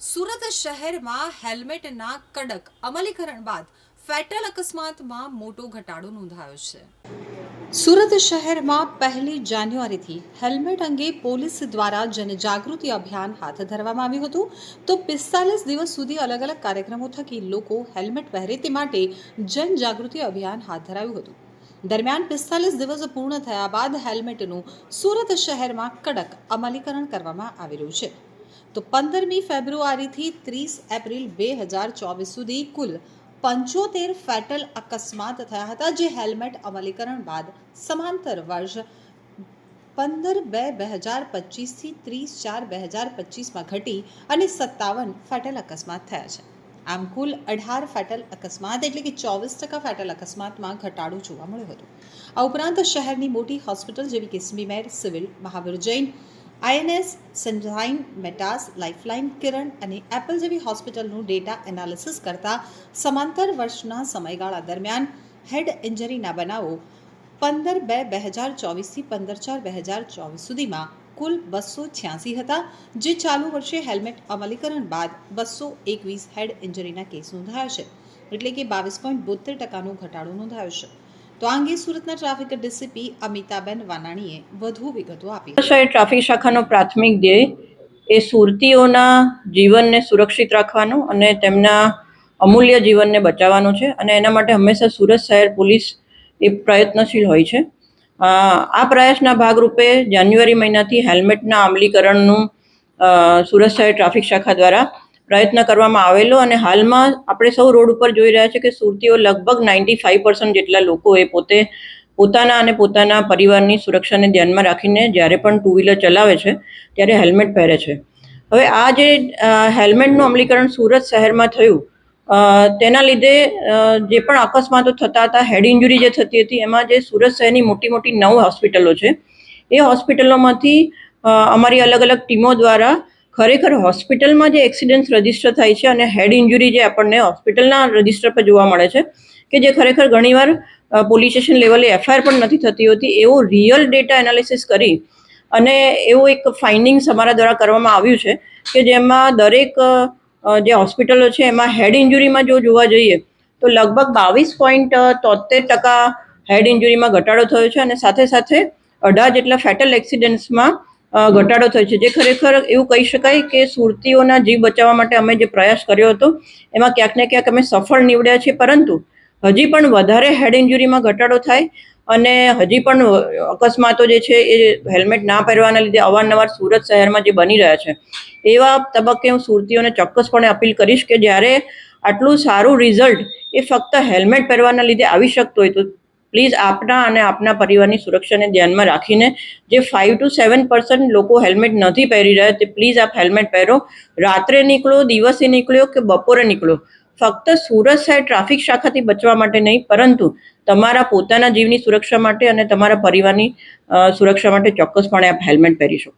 સુરત શહેરમાં હેલ્મેટના કડક અમલીકરણ બાદ ફેટલ અકસ્માતમાં મોટો ઘટાડો નોંધાયો છે. સુરત શહેરમાં 1 જાન્યુઆરીથી હેલ્મેટ અંગે પોલીસ દ્વારા જનજાગૃતિ અભિયાન હાથ ધરવામાં આવ્યું હતું. તો 45 દિવસ સુધી અલગ અલગ કાર્યક્રમો થકી લોકો હેલ્મેટ પહેરે તે માટે જનજાગૃતિ અભિયાન હાથ ધરાયું હતું. દરમિયાન 45 દિવસ પૂર્ણ થયા બાદ હેલ્મેટનું સુરત શહેરમાં કડક અમલીકરણ કરવામાં આવી રહ્યું છે. તો 15મી ફેબ્રુઆરીથી 30 એપ્રિલ 2024 સુધી કુલ 75 ફેટલ અકસ્માત થયા હતા, જે હેલ્મેટ અમલીકરણ બાદ સમાંતર વર્ષ 15/2/2025 થી 30/4/2025 ઘટી અને 57 ફેટલ અકસ્માત થયા છે. આમ કુલ 18 ફેટલ અકસ્માત એટલે કે 24% ફેટલ અકસ્માતમાં ઘટાડો જોવા મળ્યો હતો. આ ઉપરાંત શહેરની મોટી હોસ્પિટલ જેવી કે SMIMER, civil, Mahavir Jain, INS, Sunshine, Metas, Lifeline, Kiran અને એપલ જેવી હોસ્પિટલનું ડેટા એનાલિસિસ કરતા સમાંતર વર્ષના સમયગાળા દરમિયાન હેડ ઇન્જરીના બનાવો 15/2/2024 થી 15/4/2024 સુધીમાં કુલ 286 હતા, જે ચાલુ વર્ષે હેલ્મેટ અમલીકરણ બાદ 221 હેડ ઇન્જરીના કેસ નોંધાયા છે, એટલે કે 22.72% ઘટાડો નોંધાયો છે. તો આ અંગે સુરતના ટ્રાફિક ડીસીપી અમિતાબેન વાનાણીએ વધુ વિગતો આપી. ટ્રાફિક શાખાનો પ્રાથમિક ધ્યેય એ સુરતીઓના જીવનને સુરક્ષિત રાખવાનો અને તેમના અમૂલ્ય જીવનને બચાવવાનો છે, અને એના માટે હંમેશા સુરત શહેર પોલીસ એ પ્રયત્નશીલ હોય છે. આ પ્રયાસના ભાગરૂપે જાન્યુઆરી મહિનાથી હેલ્મેટના અમલીકરણનું સુરત શહેર ટ્રાફિક શાખા દ્વારા પ્રયત્ન કરવામાં આવેલો, અને હાલમાં આપણે સૌ રોડ ઉપર જોઈ રહ્યા છે કે સુરતીઓ લગભગ 95% જેટલા લોકો એ પોતાના અને પોતાના પરિવારની સુરક્ષાને ધ્યાનમાં રાખીને જ્યારે પણ ટુ વ્હીલર ચલાવે છે ત્યારે હેલ્મેટ પહેરે છે. હવે આ જે હેલ્મેટનું અમલીકરણ સુરત શહેરમાં થયું, તેના લીધે જે પણ અકસ્માતો થતા હતા, હેડ ઇન્જરી જે થતી હતી, એમાં જે સુરત શહેરની મોટી મોટી 9 હોસ્પિટલો છે, એ હોસ્પિટલોમાંથી અમારી અલગ અલગ ટીમો દ્વારા ખરેખર હોસ્પિટલમાં જે એક્સિડન્ટ રજીસ્ટર થાય છે અને હેડ ઇન્જરી જે આપણને હોસ્પિટલના રજીસ્ટર પર જોવા મળે છે, કે જે ખરેખર ઘણીવાર પોલીસ સ્ટેશન લેવલે FIR પણ નથી થતી હોતી, એવો રિયલ ડેટા એનાલિસિસ કરી અને એવું એક ફાઇન્ડિંગ્સ અમારા દ્વારા કરવામાં આવ્યું છે કે જેમાં દરેક જે હોસ્પિટલો છે એમાં હેડ ઇન્જરીમાં જો જોવા જઈએ તો લગભગ 22.73% હેડ ઇન્જરીમાં ઘટાડો થયો છે, અને સાથે સાથે 18 જેટલા ફેટલ એક્સિડન્ટ્સમાં ઘટાડો થયો છે, જે ખરેખર એવું કહી શકાય કે સુરતીઓના જીવ બચાવવા માટે અમે જે પ્રયાસ કર્યો હતો એમાં ક્યાંક ને ક્યાંક અમે સફળ નીવડ્યા છીએ. પરંતુ હજી પણ વધારે હેડ ઇન્જરીમાં ઘટાડો થાય અને હજી પણ અકસ્માતો જે છે એ હેલ્મેટ ના પહેરવાના લીધે અવારનવાર સુરત શહેરમાં જે બની રહ્યા છે, એવા તબક્કે હું સુરતીઓને ચોક્કસપણે અપીલ કરીશ કે જ્યારે આટલું સારું રિઝલ્ટ એ ફક્ત હેલ્મેટ પહેરવાના લીધે આવી શકતું હોય તો પ્લીઝ આપના અને આપના પરિવારની સુરક્ષાને ધ્યાનમાં રાખીને જે 5 to 7% લોકો હેલ્મેટ નથી પહેરી રહ્યા તે પ્લીઝ આપ હેલ્મેટ પહેરો. રાત્રે નીકળો, દિવસે નીકળ્યો કે બપોરે નીકળો, ફક્ત સુરત શહેર ટ્રાફિક શાખાથી બચવા માટે નહીં, પરંતુ તમારા પોતાના જીવની સુરક્ષા માટે અને તમારા પરિવારની સુરક્ષા માટે ચોક્કસપણે આપ હેલ્મેટ પહેરી શકો.